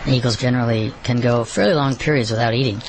Eagles generally can go fairly long periods without eating.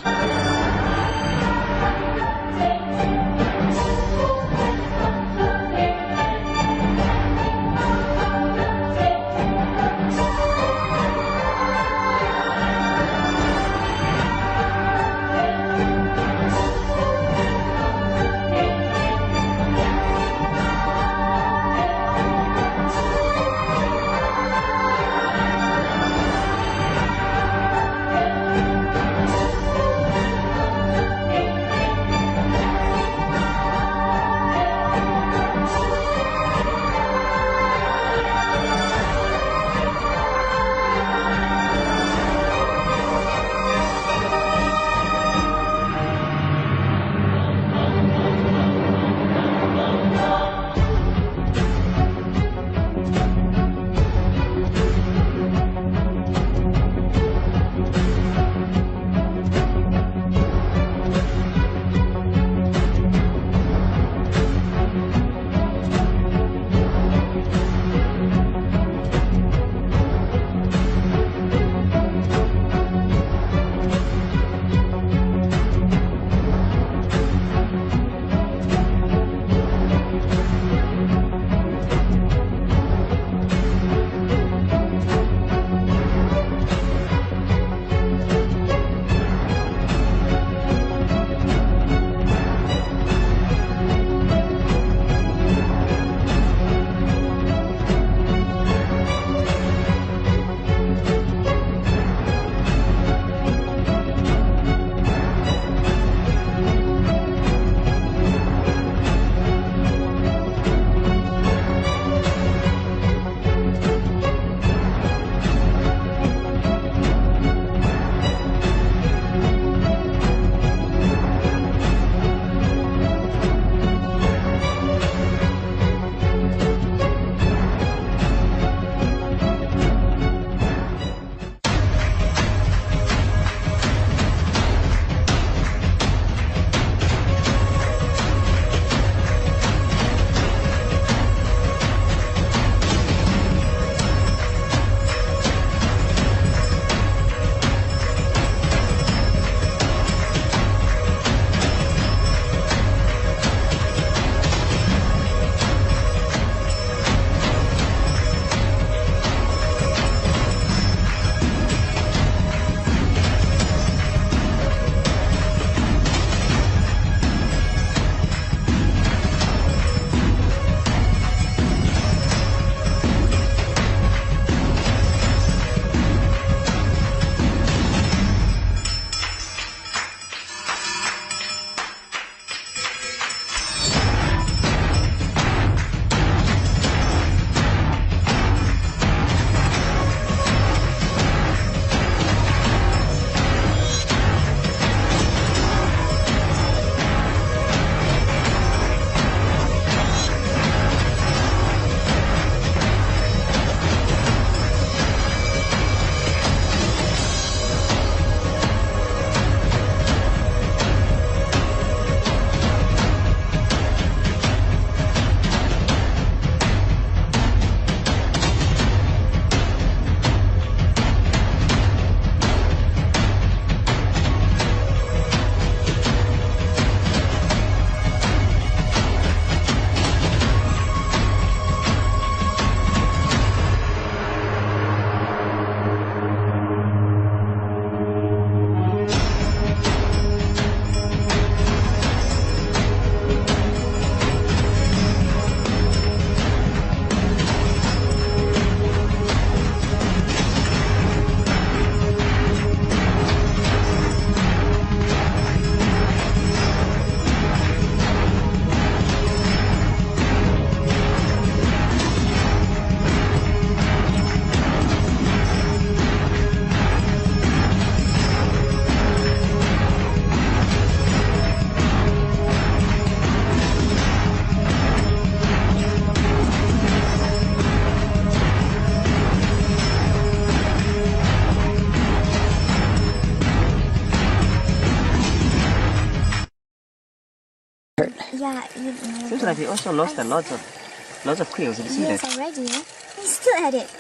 Yeah, Seems like he also lost lots of quills. Did you see yes, that? already. He's still at it.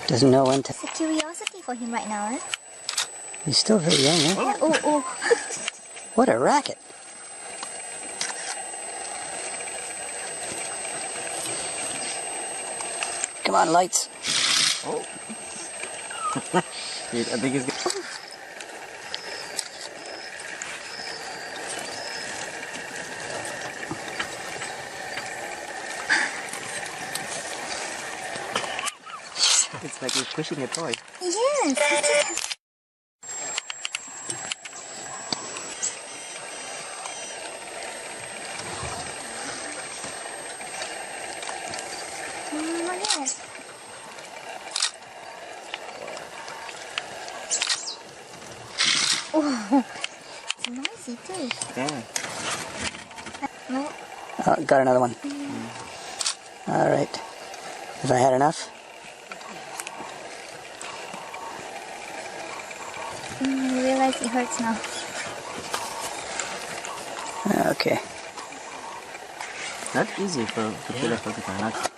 Doesn't know when to. It's a curiosity for him right now, eh? He's still very young, eh? Yeah, oh. What a racket. Come on, lights. Oh. I think he's good. It's like he's pushing a toy. Yes. Yes. Oh, it's noisy too. Yeah. No. Oh, got another one. All right. Have I had enough? I realize it hurts now. Okay. Not easy to kill a porcupine. Not.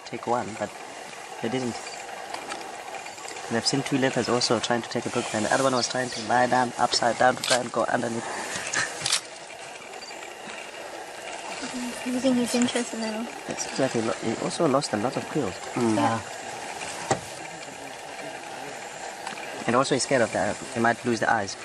Take one, but they didn't. And I've seen two leopards also trying to take a porcupine. The other one was trying to lie down upside down to try and go underneath. Losing his interest a little. It seems like he also lost a lot of quills. Yeah. And also he's scared of that. He might lose the eyes.